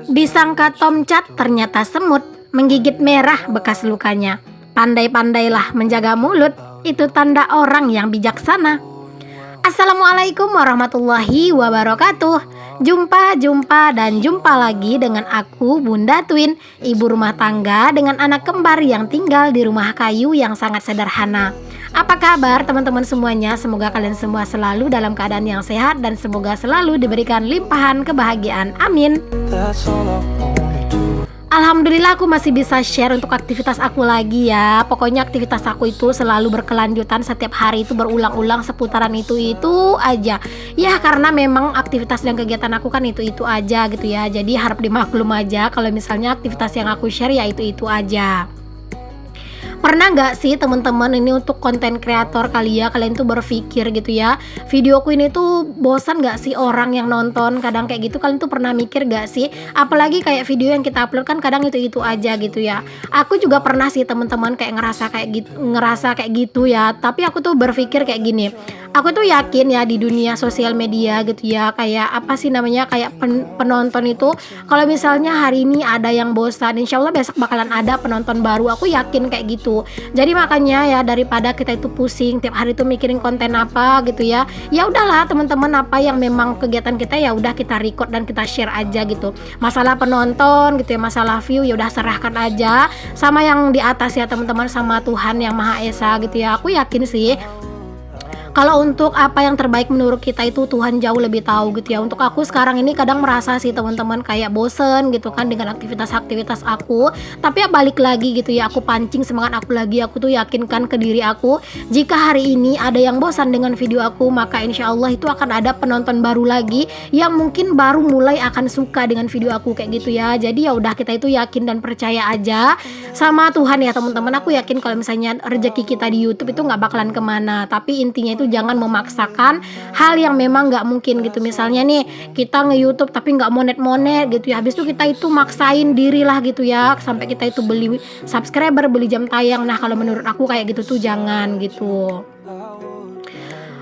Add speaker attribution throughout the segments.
Speaker 1: Disangka tomcat, ternyata semut, menggigit merah bekas lukanya. Pandai-pandailah menjaga mulut, itu tanda orang yang bijaksana. Assalamualaikum warahmatullahi wabarakatuh. Jumpa dan jumpa lagi dengan aku, Bunda Twin, ibu rumah tangga dengan anak kembar yang tinggal di rumah kayu yang sangat sederhana. Apa kabar teman-teman semuanya? Semoga kalian semua selalu dalam keadaan yang sehat dan semoga selalu diberikan limpahan kebahagiaan. Amin. Alhamdulillah aku masih bisa share untuk aktivitas aku lagi ya. Pokoknya aktivitas aku itu selalu berkelanjutan, setiap hari itu berulang-ulang seputaran itu aja. Ya karena memang aktivitas dan kegiatan aku kan itu aja gitu ya. Jadi harap dimaklum aja kalau misalnya aktivitas yang aku share ya itu aja. Pernah nggak sih teman-teman, ini untuk konten kreator kalian tuh berpikir gitu ya, videoku ini tuh bosan nggak sih orang yang nonton? Kadang kayak gitu kalian tuh pernah mikir nggak sih? Apalagi kayak video yang kita upload kan kadang itu aja gitu ya. Aku juga pernah sih teman-teman kayak ngerasa kayak gitu ya. Tapi aku tuh berpikir kayak gini. Aku tuh yakin ya di dunia sosial media gitu ya, kayak apa sih namanya, kayak penonton itu kalau misalnya hari ini ada yang bosan, insya Allah besok bakalan ada penonton baru. Aku yakin kayak gitu. Jadi makanya ya daripada kita itu pusing tiap hari tuh mikirin konten apa gitu ya, ya udahlah teman-teman, apa yang memang kegiatan kita ya udah kita record dan kita share aja gitu. Masalah penonton gitu ya, masalah view ya udah serahkan aja sama yang di atas ya teman-teman, sama Tuhan yang Maha Esa gitu ya. Aku yakin sih kalau untuk apa yang terbaik menurut kita itu Tuhan jauh lebih tahu gitu ya. Untuk aku sekarang ini kadang merasa sih teman-teman kayak bosen gitu kan dengan aktivitas-aktivitas aku. Tapi ya balik lagi gitu ya, aku pancing semangat aku lagi. Aku tuh yakinkan ke diri aku, jika hari ini ada yang bosan dengan video aku, maka insya Allah itu akan ada penonton baru lagi yang mungkin baru mulai akan suka dengan video aku kayak gitu ya. Jadi ya udah, kita itu yakin dan percaya aja sama Tuhan ya teman-teman. Aku yakin kalau misalnya rezeki kita di YouTube itu nggak bakalan kemana. Tapi intinya itu jangan memaksakan hal yang memang nggak mungkin gitu. Misalnya nih kita nge-YouTube tapi nggak monet gitu ya, habis itu kita itu maksain diri lah gitu ya sampai kita itu beli subscriber, beli jam tayang. Nah kalau menurut aku kayak gitu tuh jangan gitu.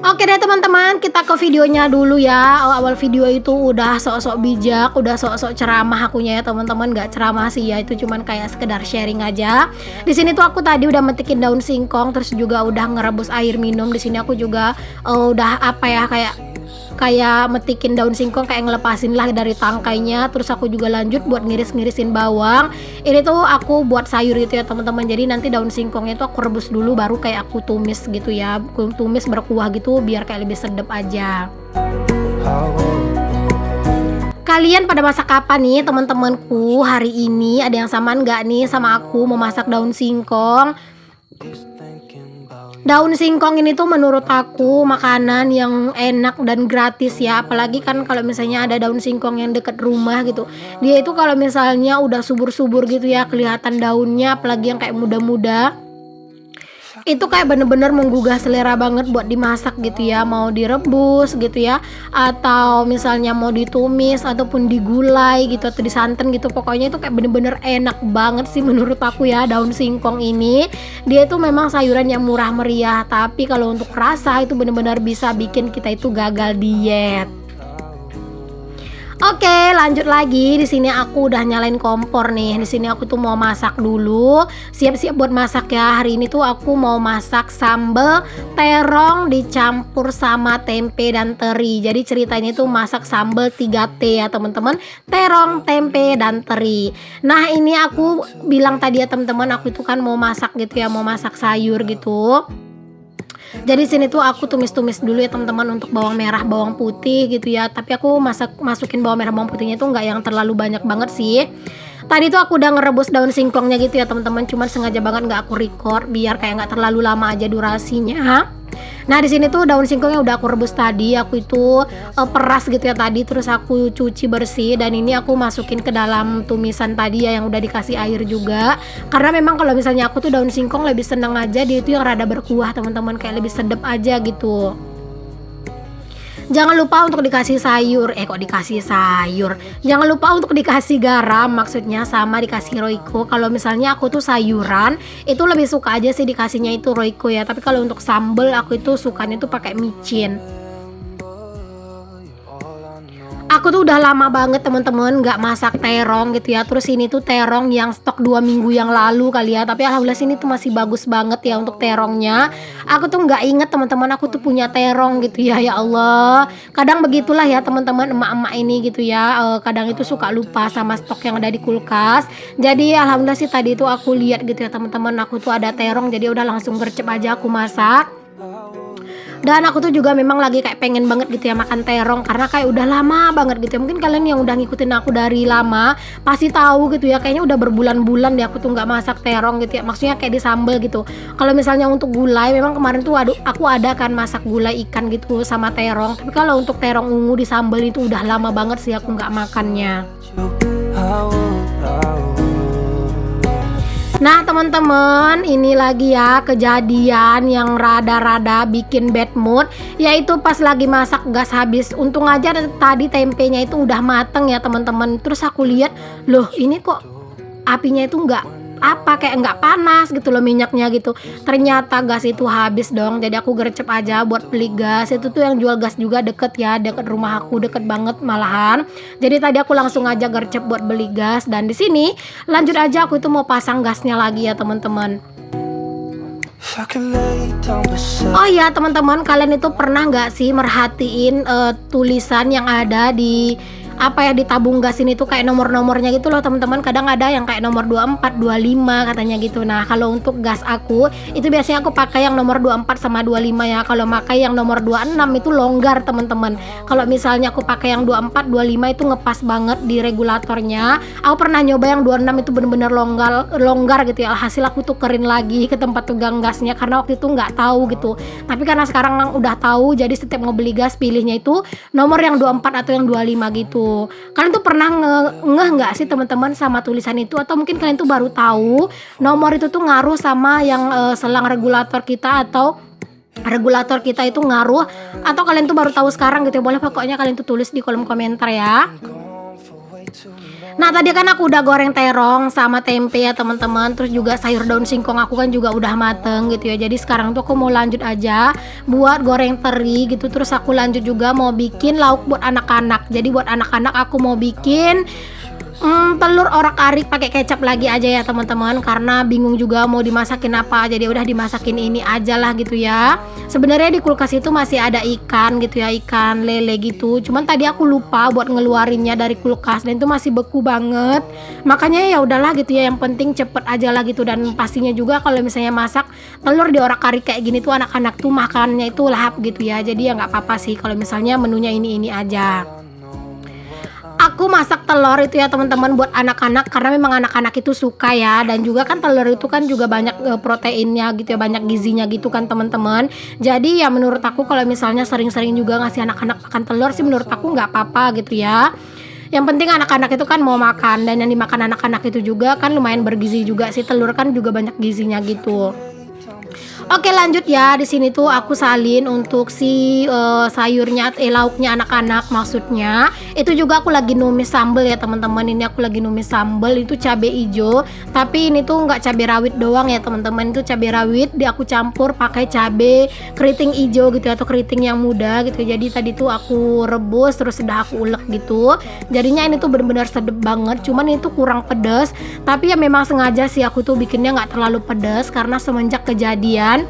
Speaker 1: Oke deh teman-teman, kita ke videonya dulu ya. Awal video itu udah sok-sok bijak, udah sok-sok ceramah akunya ya teman-teman. Gak ceramah sih ya, itu cuman kayak sekedar sharing aja. Di sini tuh aku tadi udah metikin daun singkong, terus juga udah ngerebus air minum. Di sini aku juga udah apa ya, kayak metikin daun singkong, kayak ngelepasin lah dari tangkainya. Terus aku juga lanjut buat ngiris-ngirisin bawang. Ini tuh aku buat sayur gitu ya teman-teman. Jadi nanti daun singkongnya itu aku rebus dulu, baru kayak aku tumis gitu ya. Aku tumis berkuah gitu biar kayak lebih sedap aja. Kalian pada masak apa nih teman-temanku hari ini? Ada yang samaan nggak nih sama aku mau masak daun singkong? Daun singkong ini tuh menurut aku makanan yang enak dan gratis ya. Apalagi kan kalau misalnya ada daun singkong yang deket rumah gitu, dia itu kalau misalnya udah subur-subur gitu ya, kelihatan daunnya, apalagi yang kayak muda-muda, itu kayak bener-bener menggugah selera banget buat dimasak gitu ya. Mau direbus gitu ya, atau misalnya mau ditumis ataupun digulai gitu atau disanten gitu. Pokoknya itu kayak bener-bener enak banget sih menurut aku ya. Daun singkong ini dia itu memang sayuran yang murah meriah, tapi kalau untuk rasa itu bener-bener bisa bikin kita itu gagal diet. Oke, lanjut lagi. Di sini aku udah nyalain kompor nih. Di sini aku tuh mau masak dulu. Siap-siap buat masak ya. Hari ini tuh aku mau masak sambal terong dicampur sama tempe dan teri. Jadi ceritanya tuh masak sambal 3T ya teman-teman. Terong, tempe dan teri. Nah, ini aku bilang tadi ya teman-teman, aku itu kan mau masak gitu ya, mau masak sayur gitu. Jadi sini tuh aku tumis-tumis dulu ya teman-teman untuk bawang merah, bawang putih gitu ya. Tapi aku masukin bawang merah, bawang putihnya tuh nggak yang terlalu banyak banget sih. Tadi tuh aku udah ngerebus daun singkongnya gitu ya teman-teman. Cuman sengaja banget nggak aku record biar kayak nggak terlalu lama aja durasinya. Nah di sini tuh daun singkongnya udah aku rebus tadi. Aku itu peras gitu ya tadi. Terus aku cuci bersih. Dan ini aku masukin ke dalam tumisan tadi ya yang udah dikasih air juga. Karena memang kalau misalnya aku tuh daun singkong lebih seneng aja dia itu yang rada berkuah teman-teman, kayak lebih sedap aja gitu. Jangan lupa untuk dikasih sayur. Jangan lupa untuk dikasih garam, maksudnya sama dikasih Royco. Kalau misalnya aku tuh sayuran itu lebih suka aja sih dikasihnya itu Royco ya. Tapi kalau untuk sambal aku itu sukanya tuh pakai micin. Aku tuh udah lama banget teman-teman nggak masak terong gitu ya. Terus ini tuh terong yang stok 2 minggu yang lalu kali ya. Tapi alhamdulillah sini tuh masih bagus banget ya untuk terongnya. Aku tuh nggak inget teman-teman aku tuh punya terong gitu ya. Ya Allah. Kadang begitulah ya teman-teman, emak-emak ini gitu ya. Kadang itu suka lupa sama stok yang ada di kulkas. Jadi alhamdulillah sih tadi itu aku lihat gitu ya teman-teman. Aku tuh ada terong, jadi udah langsung gercep aja aku masak. Dan aku tuh juga memang lagi kayak pengen banget gitu ya makan terong, karena kayak udah lama banget gitu ya. Mungkin kalian yang udah ngikutin aku dari lama pasti tahu gitu ya, kayaknya udah berbulan-bulan deh aku tuh nggak masak terong gitu ya. Maksudnya kayak disambel gitu. Kalau misalnya untuk gulai, memang kemarin tuh aku ada kan masak gulai ikan gitu sama terong. Tapi kalau untuk terong ungu disambel itu udah lama banget sih aku nggak makannya. Nah teman-teman, ini lagi ya kejadian yang rada-rada bikin bad mood, yaitu pas lagi masak gas habis. Untung aja tadi tempenya itu udah mateng ya teman-teman. Terus aku lihat, loh ini kok apinya itu kayak nggak panas gitu loh, minyaknya gitu. Ternyata gas itu habis dong. Jadi aku gercep aja buat beli gas. Itu tuh yang jual gas juga deket ya, deket rumah aku, deket banget malahan. Jadi tadi aku langsung aja gercep buat beli gas. Dan di sini lanjut aja aku itu mau pasang gasnya lagi ya teman-teman. Oh ya teman-teman, kalian itu pernah nggak sih merhatiin tulisan yang ada di di tabung gas ini tuh kayak nomor-nomornya gitu loh teman-teman. Kadang ada yang kayak nomor 24, 25 katanya gitu. Nah kalau untuk gas aku itu biasanya aku pakai yang nomor 24 sama 25 ya. Kalau pakai yang nomor 26 itu longgar teman-teman. Kalau misalnya aku pakai yang 24, 25 itu ngepas banget di regulatornya. Aku pernah nyoba yang 26 itu bener-bener longgar gitu ya. Alhasil aku tukerin lagi ke tempat tukang gasnya karena waktu itu nggak tahu gitu. Tapi karena sekarang udah tahu, jadi setiap mau beli gas pilihnya itu nomor yang 24 atau yang 25 gitu. Kalian tuh pernah ngeh nggak sih teman-teman sama tulisan itu, atau mungkin kalian tuh baru tahu nomor itu tuh ngaruh sama yang selang regulator kita, atau regulator kita itu ngaruh, atau kalian tuh baru tahu sekarang gitu ya? Boleh pokoknya kalian tuh tulis di kolom komentar ya. Nah tadi kan aku udah goreng terong sama tempe ya teman-teman. Terus juga sayur daun singkong aku kan juga udah mateng gitu ya. Jadi sekarang tuh aku mau lanjut aja buat goreng teri gitu. Terus aku lanjut juga mau bikin lauk buat anak-anak. Jadi buat anak-anak aku mau bikin telur orak-arik pakai kecap lagi aja ya teman-teman, karena bingung juga mau dimasakin apa. Jadi udah dimasakin ini aja lah gitu ya. Sebenarnya di kulkas itu masih ada ikan gitu ya, ikan lele gitu. Cuman tadi aku lupa buat ngeluarinnya dari kulkas dan itu masih beku banget. Makanya ya udahlah gitu ya, yang penting cepet aja lah gitu. Dan pastinya juga kalau misalnya masak telur di orak-arik kayak gini tuh anak-anak tuh makannya itu lahap gitu ya. Jadi ya nggak apa-apa sih kalau misalnya menunya ini aja. Aku masak telur itu ya teman-teman buat anak-anak karena memang anak-anak itu suka ya. Dan juga kan telur itu kan juga banyak proteinnya gitu ya, banyak gizinya gitu kan teman-teman. Jadi ya menurut aku kalau misalnya sering-sering juga ngasih anak-anak makan telur sih menurut aku nggak apa-apa gitu ya. Yang penting anak-anak itu kan mau makan, dan yang dimakan anak-anak itu juga kan lumayan bergizi juga sih. Telur kan juga banyak gizinya gitu. Oke lanjut ya, di sini tuh aku salin untuk si sayurnya, lauknya anak-anak maksudnya. Itu juga aku lagi numis sambel ya teman-teman. Ini aku lagi numis sambel, itu cabai hijau. Tapi ini tuh nggak cabai rawit doang ya teman-teman. Itu cabai rawit aku campur pakai cabai keriting hijau gitu atau keriting yang muda gitu. Jadi tadi tuh aku rebus terus udah aku ulek gitu. Jadinya ini tuh bener-bener sedep banget. Cuman itu kurang pedas. Tapi ya memang sengaja sih aku tuh bikinnya nggak terlalu pedas karena semenjak kejadian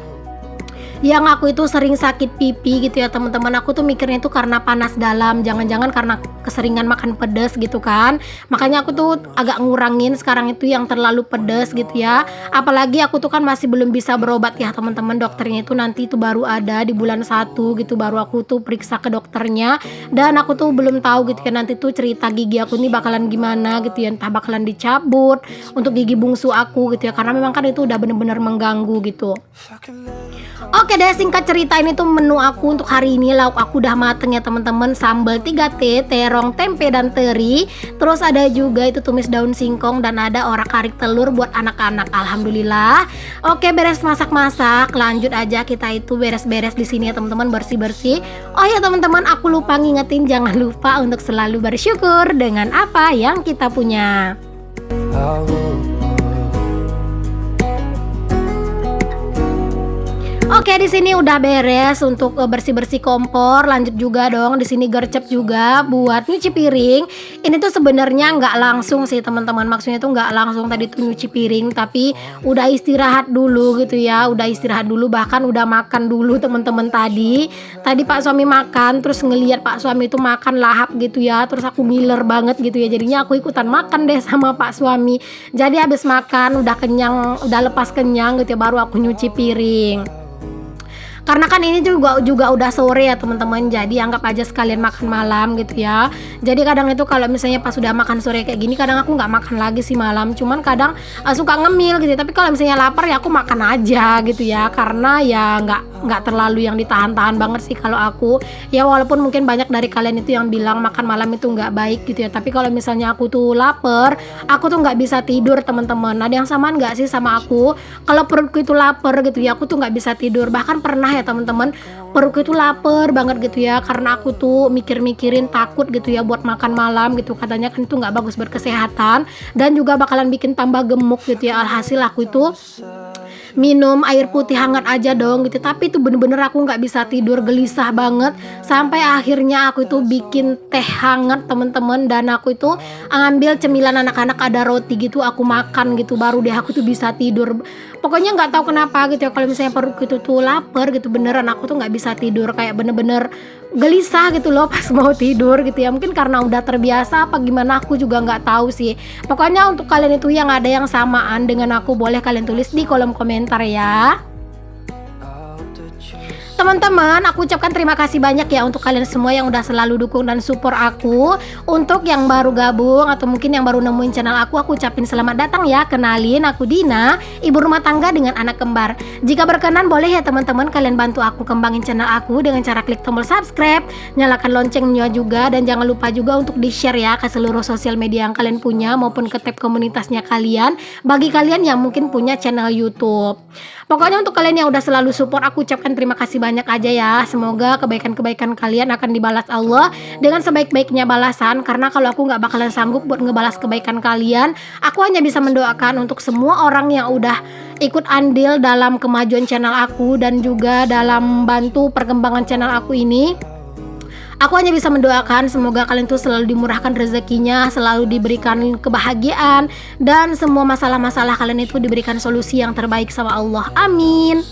Speaker 1: yang aku itu sering sakit pipi gitu ya teman-teman. Aku tuh mikirnya itu karena panas dalam, jangan-jangan karena keseringan makan pedas gitu kan. Makanya aku tuh agak ngurangin sekarang itu yang terlalu pedas gitu ya. Apalagi aku tuh kan masih belum bisa berobat ya teman-teman. Dokternya itu nanti itu baru ada di bulan 1 gitu, baru aku tuh periksa ke dokternya. Dan aku tuh belum tahu gitu ya nanti tuh cerita gigi aku nih bakalan gimana gitu ya. Entah bakalan dicabut untuk gigi bungsu aku gitu ya, karena memang kan itu udah bener-bener mengganggu gitu. Oke deh, singkat cerita ini tuh menu aku untuk hari ini. Lauk aku udah mateng ya teman-teman. Sambal 3T, terong, tempe, dan teri. Terus ada juga itu tumis daun singkong dan ada orak-arik telur buat anak-anak. Alhamdulillah. Oke, beres masak-masak, lanjut aja kita itu beres-beres di sini ya teman-teman, bersih-bersih. Oh ya teman-teman, aku lupa ngingetin jangan lupa untuk selalu bersyukur dengan apa yang kita punya. Oke, di sini udah beres untuk bersih-bersih kompor. Lanjut juga dong di sini gercep juga buat nyuci piring. Ini tuh sebenarnya nggak langsung sih teman-teman. Maksudnya tuh nggak langsung tadi tuh nyuci piring, tapi udah istirahat dulu gitu ya. Udah istirahat dulu, bahkan udah makan dulu teman-teman tadi. Tadi Pak suami makan, terus ngelihat Pak suami itu makan lahap gitu ya. Terus aku ngiler banget gitu ya. Jadinya aku ikutan makan deh sama Pak suami. Jadi habis makan udah kenyang, udah lepas kenyang gitu ya, baru aku nyuci piring. Karena kan ini juga udah sore ya teman-teman, jadi anggap aja sekalian makan malam gitu ya. Jadi kadang itu kalau misalnya pas sudah makan sore kayak gini, kadang aku nggak makan lagi sih malam, cuman kadang suka ngemil gitu. Tapi kalau misalnya lapar ya aku makan aja gitu ya, karena ya nggak terlalu yang ditahan-tahan banget sih kalau aku. Ya walaupun mungkin banyak dari kalian itu yang bilang makan malam itu nggak baik gitu ya, tapi kalau misalnya aku tuh lapar, aku tuh nggak bisa tidur teman-teman. Ada yang samaan nggak sih sama aku? Kalau perutku itu lapar gitu ya, aku tuh nggak bisa tidur. Bahkan pernah ya teman-teman, perutku itu lapar banget gitu ya, karena aku tuh mikir-mikirin takut gitu ya buat makan malam gitu. Katanya kan itu nggak bagus buat kesehatan dan juga bakalan bikin tambah gemuk gitu ya. Alhasil aku itu minum air putih hangat aja dong gitu, tapi itu bener-bener aku nggak bisa tidur, gelisah banget. Sampai akhirnya aku itu bikin teh hangat temen-temen, dan aku itu ngambil cemilan anak-anak, ada roti gitu, aku makan gitu, baru deh aku tuh bisa tidur. Pokoknya nggak tahu kenapa gitu ya, kalau misalnya perutku itu tuh lapar gitu, beneran aku tuh nggak bisa tidur, kayak bener-bener gelisah gitu loh pas mau tidur gitu ya. Mungkin karena udah terbiasa apa gimana, aku juga nggak tahu sih. Pokoknya untuk kalian itu yang ada yang samaan dengan aku, boleh kalian tulis di kolom komentar ya. Teman-teman, aku ucapkan terima kasih banyak ya untuk kalian semua yang udah selalu dukung dan support aku. Untuk yang baru gabung atau mungkin yang baru nemuin channel aku ucapin selamat datang ya. Kenalin, aku Dina, ibu rumah tangga dengan anak kembar. Jika berkenan boleh ya teman-teman kalian bantu aku kembangin channel aku dengan cara klik tombol subscribe, nyalakan loncengnya juga, dan jangan lupa juga untuk di-share ya ke seluruh sosial media yang kalian punya maupun ke tab komunitasnya kalian, bagi kalian yang mungkin punya channel YouTube. Pokoknya untuk kalian yang udah selalu support, aku ucapkan terima kasih banyak aja ya. Semoga kebaikan-kebaikan kalian akan dibalas Allah dengan sebaik-baiknya balasan. Karena kalau aku nggak bakalan sanggup buat ngebalas kebaikan kalian, aku hanya bisa mendoakan untuk semua orang yang udah ikut andil dalam kemajuan channel aku dan juga dalam bantu perkembangan channel aku ini. Aku hanya bisa mendoakan semoga kalian tuh selalu dimurahkan rezekinya, selalu diberikan kebahagiaan, dan semua masalah-masalah kalian itu diberikan solusi yang terbaik sama Allah. Amin.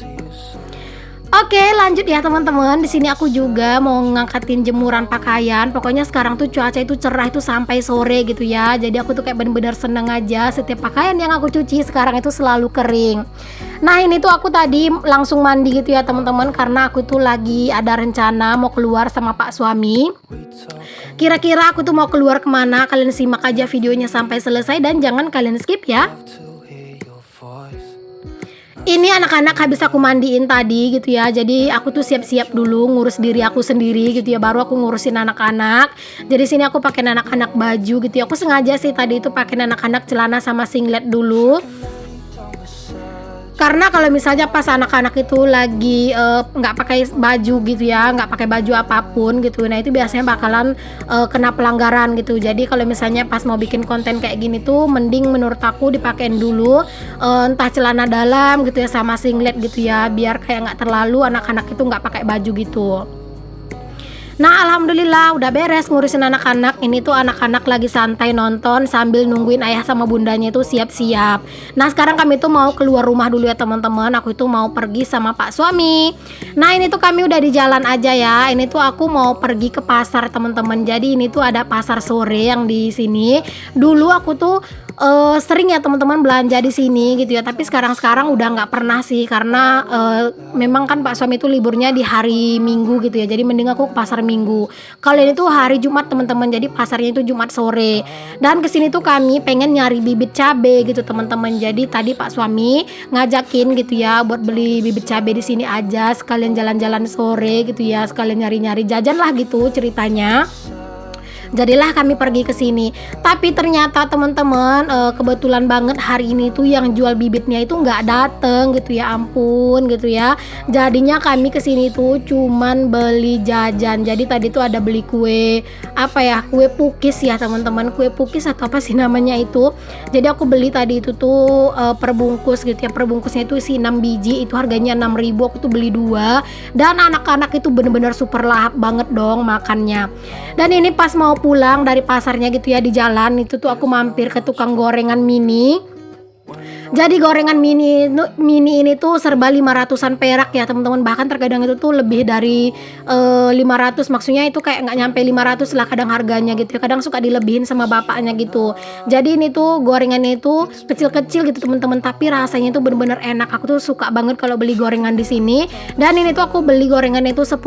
Speaker 1: Oke, lanjut ya teman-teman. Di sini aku juga mau ngangkatin jemuran pakaian. Pokoknya sekarang tuh cuaca itu cerah itu sampai sore gitu ya. Jadi aku tuh kayak bener-bener seneng aja. Setiap pakaian yang aku cuci sekarang itu selalu kering. Nah ini tuh aku tadi langsung mandi gitu ya teman-teman, karena aku tuh lagi ada rencana mau keluar sama Pak suami. Kira-kira aku tuh mau keluar kemana? Kalian simak aja videonya sampai selesai dan jangan kalian skip ya. Ini anak-anak habis aku mandiin tadi gitu ya. Jadi aku tuh siap-siap dulu ngurus diri aku sendiri gitu ya, baru aku ngurusin anak-anak. Jadi sini aku pakai anak-anak baju gitu ya. Aku sengaja sih tadi itu pakai anak-anak celana sama singlet dulu. Karena kalau misalnya pas anak-anak itu lagi nggak pakai baju gitu ya, nggak pakai baju apapun gitu, nah itu biasanya bakalan kena pelanggaran gitu. Jadi kalau misalnya pas mau bikin konten kayak gini tuh, mending menurut aku dipakein dulu entah celana dalam gitu ya sama singlet gitu ya, biar kayak nggak terlalu anak-anak itu nggak pakai baju gitu. Nah alhamdulillah udah beres ngurusin anak-anak. Ini tuh anak-anak lagi santai nonton sambil nungguin ayah sama bundanya itu siap-siap. Nah sekarang kami tuh mau keluar rumah dulu ya teman-teman. Aku itu mau pergi sama Pak suami. Nah ini tuh kami udah di jalan aja ya. Ini tuh aku mau pergi ke pasar teman-teman. Jadi ini tuh ada pasar sore yang di sini. Dulu aku tuh sering ya teman-teman belanja di sini gitu ya, tapi sekarang udah nggak pernah sih, karena memang kan Pak suami itu liburnya di hari Minggu gitu ya, jadi mending aku ke pasar Minggu. Kalau ini tuh hari Jumat teman-teman, jadi pasarnya itu Jumat sore. Dan kesini tuh kami pengen nyari bibit cabe gitu teman-teman. Jadi tadi Pak suami ngajakin gitu ya buat beli bibit cabe di sini aja, sekalian jalan-jalan sore gitu ya, sekalian nyari-nyari jajan lah gitu ceritanya. Jadilah kami pergi ke sini. Tapi ternyata teman-teman, kebetulan banget hari ini tuh yang jual bibitnya itu nggak dateng gitu ya, ampun gitu ya. Jadinya kami ke sini tuh cuman beli jajan. Jadi tadi tuh ada beli kue, apa ya, kue pukis ya teman-teman, kue pukis atau apa sih namanya itu. Jadi aku beli tadi itu tuh perbungkus gitu ya. Perbungkusnya itu isi 6 biji, itu harganya 6.000. Aku tuh beli 2. Dan anak-anak itu bener-bener super lahap banget dong makannya. Dan ini pas mau pulang dari pasarnya gitu ya, di jalan itu tuh aku mampir ke tukang gorengan mini. Jadi gorengan mini ini tuh serba 500-an perak ya teman-teman. Bahkan terkadang itu tuh lebih dari 500, maksudnya itu kayak nggak nyampe 500 lah kadang harganya gitu ya. Kadang suka dilebihin sama bapaknya gitu. Jadi ini tuh gorengannya itu kecil-kecil gitu teman-teman, tapi rasanya tuh bener-bener enak. Aku tuh suka banget kalau beli gorengan di sini. Dan ini tuh aku beli gorengannya itu 10.000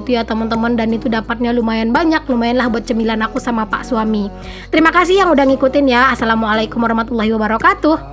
Speaker 1: gitu ya teman-teman, dan itu dapatnya lumayan banyak, lumayan lah buat cemilan aku sama Pak suami. Terima kasih yang udah ngikutin ya. Assalamualaikum warahmatullahi wabarakatuh.